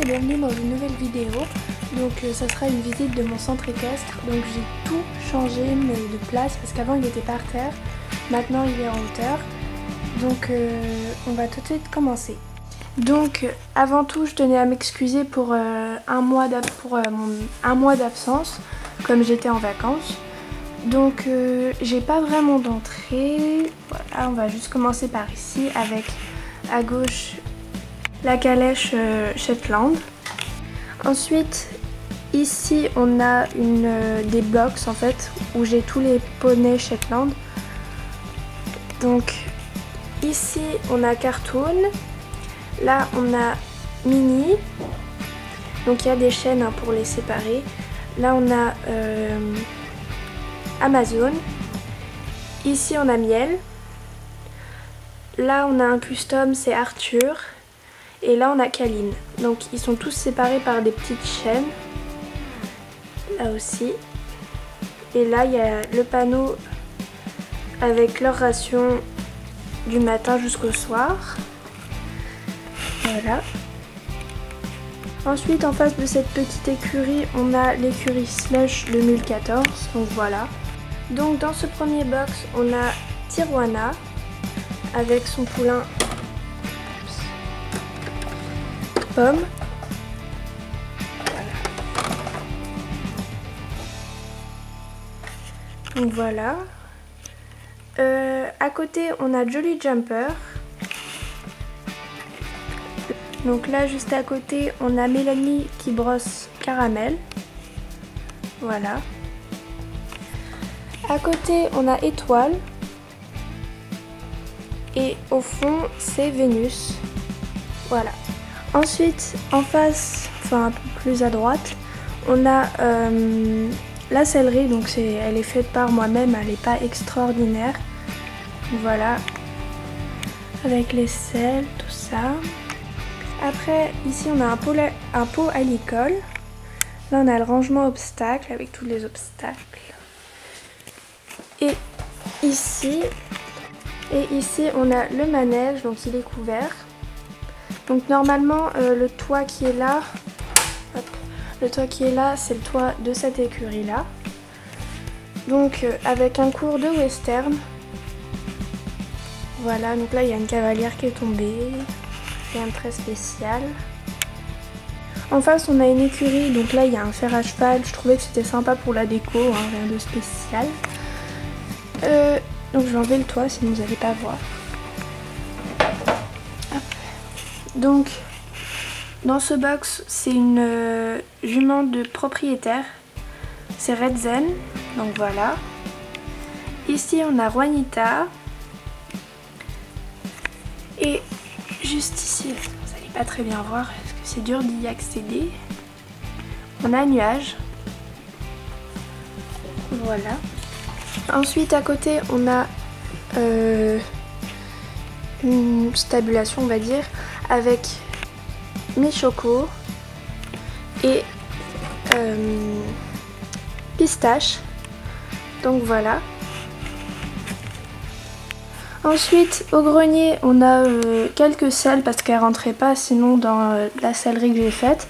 bienvenue dans une nouvelle vidéo. Donc ça sera une visite de mon centre équestre. Donc j'ai tout changé mais de place parce qu'avant il était par terre, maintenant il est en hauteur. Donc on va tout de suite commencer. Donc avant tout je tenais à m'excuser pour un mois d'absence comme j'étais en vacances. Donc j'ai pas vraiment d'entrée. Voilà, on va juste commencer par ici avec à gauche la calèche Shetland. Ensuite ici on a des box en fait où j'ai tous les poneys Shetland. Donc ici on a Cartoon, là on a Mini, donc il y a des chaînes hein, pour les séparer. Là on a Amazon, ici on a Miel, là on a un custom, c'est Arthur, et là on a Kaline. Donc ils sont tous séparés par des petites chaînes, là aussi. Et là il y a le panneau avec leur ration du matin jusqu'au soir. Voilà. Ensuite en face de cette petite écurie on a l'écurie Slush 2014, donc voilà. Donc dans ce premier box on a Tijuana avec son poulain Pomme. Voilà. Donc voilà. À côté on a Jolly Jumper. Donc là juste à côté on a Mélanie qui brosse Caramel. Voilà. À côté on a Étoile. Et au fond c'est Vénus. Voilà. Ensuite en face, enfin un peu plus à droite, on a la sellerie. Donc elle est faite par moi-même, elle n'est pas extraordinaire. Voilà. Avec les selles, tout ça. Après ici on a un pot à licol. Là on a le rangement obstacles avec tous les obstacles. Et ici on a le manège, donc il est couvert. Donc normalement le toit qui est là, c'est le toit de cette écurie là. Donc avec un cours de western. Voilà, donc là il y a une cavalière qui est tombée, rien de très spécial. En face on a une écurie, donc là il y a un fer à cheval, je trouvais que c'était sympa pour la déco, hein, rien de spécial. Donc je vais enlever le toit sinon vous n'allez pas voir. Hop. Donc dans ce box c'est une jument de propriétaire, c'est Red Zen, donc voilà. Ici on a Juanita. Et juste ici, vous n'allez pas très bien voir parce que c'est dur d'y accéder. On a un nuage. Voilà. Ensuite à côté on a une stabulation on va dire avec Michoco et Pistache. Donc voilà. Ensuite au grenier on a quelques selles parce qu'elles rentraient pas sinon dans la sellerie que j'ai faite.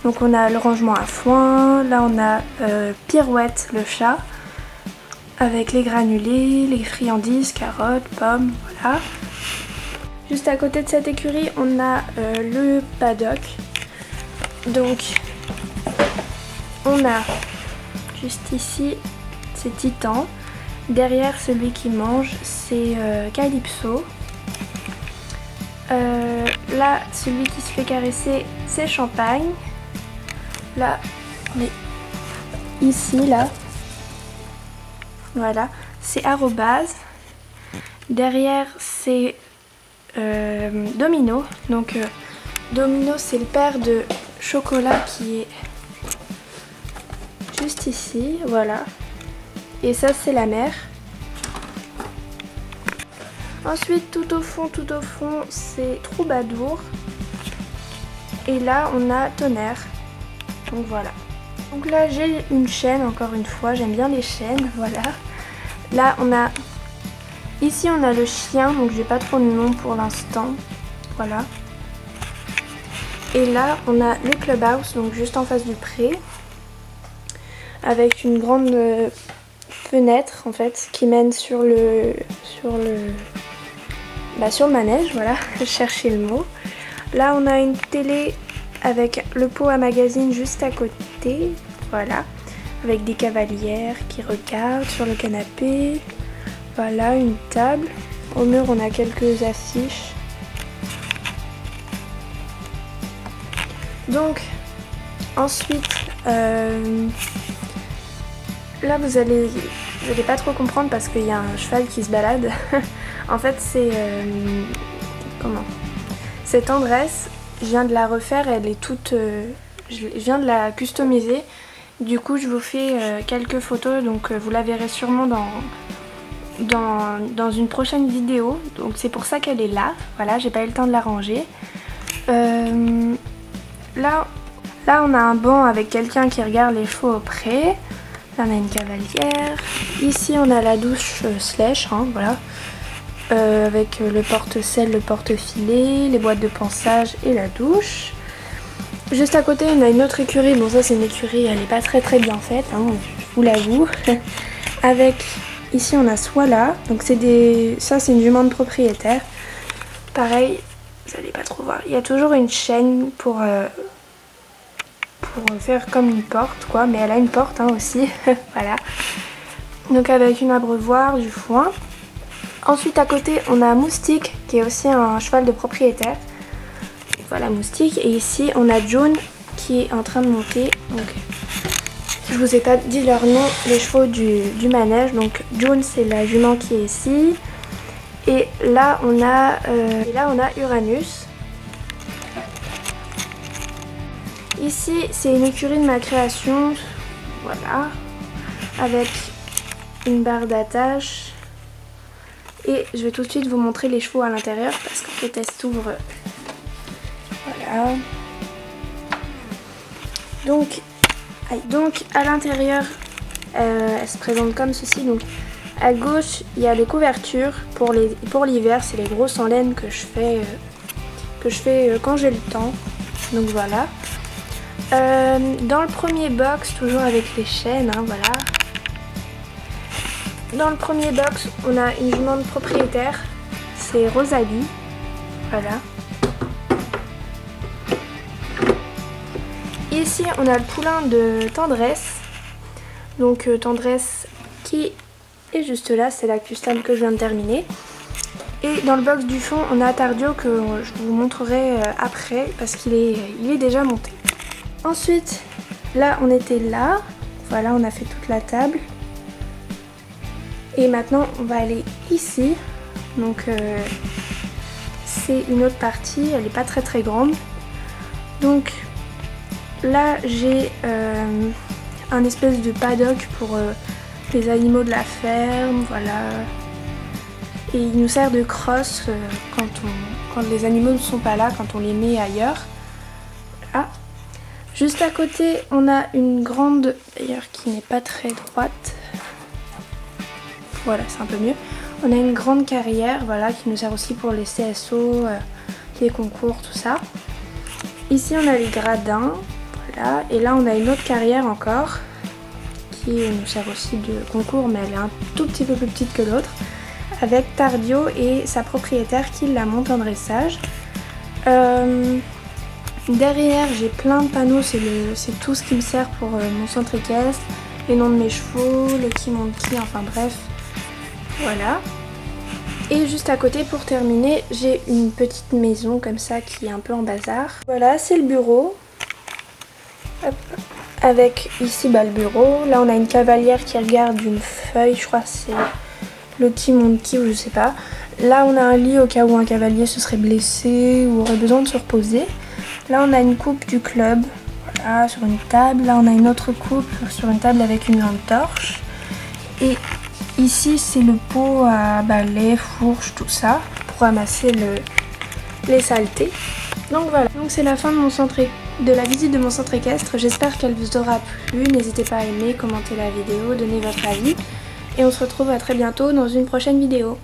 Donc on a le rangement à foin, là on a Pirouette le chat avec les granulés, les friandises, carottes, pommes, voilà. Juste à côté de cette écurie on a le paddock. Donc on a juste ici c'est Titan. Derrière celui qui mange c'est Calypso. Là celui qui se fait caresser c'est Champagne. Là on est ici là. Voilà, c'est Arrobase. Derrière c'est Domino. Donc Domino c'est le père de Chocolat qui est juste ici, voilà. Et ça c'est la mère. Ensuite tout au fond c'est Troubadour. Et là on a Tonnerre. Donc voilà. Donc là j'ai une chaîne, encore une fois, j'aime bien les chaînes, voilà. Là on a, ici on a le chien, donc j'ai pas trop de nom pour l'instant, voilà. Et là on a le clubhouse, donc juste en face du pré, avec une grande fenêtre en fait qui mène sur le manège, voilà, je cherchais le mot. Là on a une télé avec le pot à magazine juste à côté, voilà, avec des cavalières qui regardent sur le canapé. Voilà, une table. Au mur on a quelques affiches. Donc ensuite là vous allez pas trop comprendre parce qu'il y a un cheval qui se balade. En fait c'est cette tendresse, je viens de la refaire, elle est toute je viens de la customiser. Du coup je vous fais quelques photos, donc vous la verrez sûrement dans une prochaine vidéo. Donc c'est pour ça qu'elle est là. Voilà, j'ai pas eu le temps de la ranger. Là on a un banc avec quelqu'un qui regarde les chevaux au pré. Là on a une cavalière. Ici on a la douche Slèche, hein, voilà. Avec le porte-selle, le porte-filet, les boîtes de pansage et la douche. Juste à côté on a une autre écurie. Bon ça c'est une écurie, elle est pas très bien faite, hein, je vous l'avoue. Avec ici on a Swala, donc ça c'est une jument de propriétaire. Pareil, vous allez pas trop voir. Il y a toujours une chaîne pour faire comme une porte quoi, mais elle a une porte hein, aussi. Voilà. Donc avec une abreuvoir, du foin. Ensuite à côté on a Moustique qui est aussi un cheval de propriétaire. Voilà Moustique. Et ici on a June qui est en train de monter. Donc je vous ai pas dit leur nom, les chevaux du manège. Donc June c'est la jument qui est ici. Et là on a Uranus. Ici c'est une écurie de ma création, voilà, avec une barre d'attache. Et je vais tout de suite vous montrer les chevaux à l'intérieur parce que le test s'ouvre. Voilà. Donc à l'intérieur, elle se présente comme ceci. Donc à gauche il y a les couvertures pour l'hiver, c'est les grosses en laine que je fais quand j'ai le temps. Donc voilà. Dans le premier box, toujours avec les chaînes, hein, voilà. Dans le premier box, on a une jument de propriétaire, c'est Rosalie, voilà. Ici, on a le poulain de Tendresse, donc Tendresse qui est juste là, c'est la custom que je viens de terminer. Et dans le box du fond, on a Tardio que je vous montrerai après parce qu'il est déjà monté. Ensuite, là on était là, voilà on a fait toute la table. Et maintenant on va aller ici, donc c'est une autre partie, elle n'est pas très grande. Donc là j'ai un espèce de paddock pour les animaux de la ferme, voilà. Et il nous sert de crosse quand les animaux ne sont pas là, quand on les met ailleurs. Voilà. Juste à côté, on a une grande, d'ailleurs qui n'est pas très droite. Voilà, c'est un peu mieux. On a une grande carrière, voilà, qui nous sert aussi pour les CSO, les concours, tout ça. Ici, on a les gradins, voilà. Et là, on a une autre carrière encore, qui nous sert aussi de concours, mais elle est un tout petit peu plus petite que l'autre. Avec Tardio et sa propriétaire qui la monte en dressage. Derrière j'ai plein de panneaux, c'est tout ce qui me sert pour mon centre équestre, les noms de mes chevaux, le qui monte qui, enfin bref, voilà. Et juste à côté pour terminer, j'ai une petite maison comme ça qui est un peu en bazar. Voilà, c'est le bureau. Hop. Avec ici le bureau, là on a une cavalière qui regarde une feuille, je crois que c'est le qui monte qui ou je sais pas. Là on a un lit au cas où un cavalier se serait blessé ou aurait besoin de se reposer. Là on a une coupe du club, voilà, sur une table. Là on a une autre coupe sur une table avec une lampe torche. Et ici c'est le pot à balai, fourche, tout ça, pour ramasser les saletés. Donc voilà, donc c'est la fin de la visite de mon centre équestre. J'espère qu'elle vous aura plu. N'hésitez pas à aimer, commenter la vidéo, donner votre avis. Et on se retrouve à très bientôt dans une prochaine vidéo.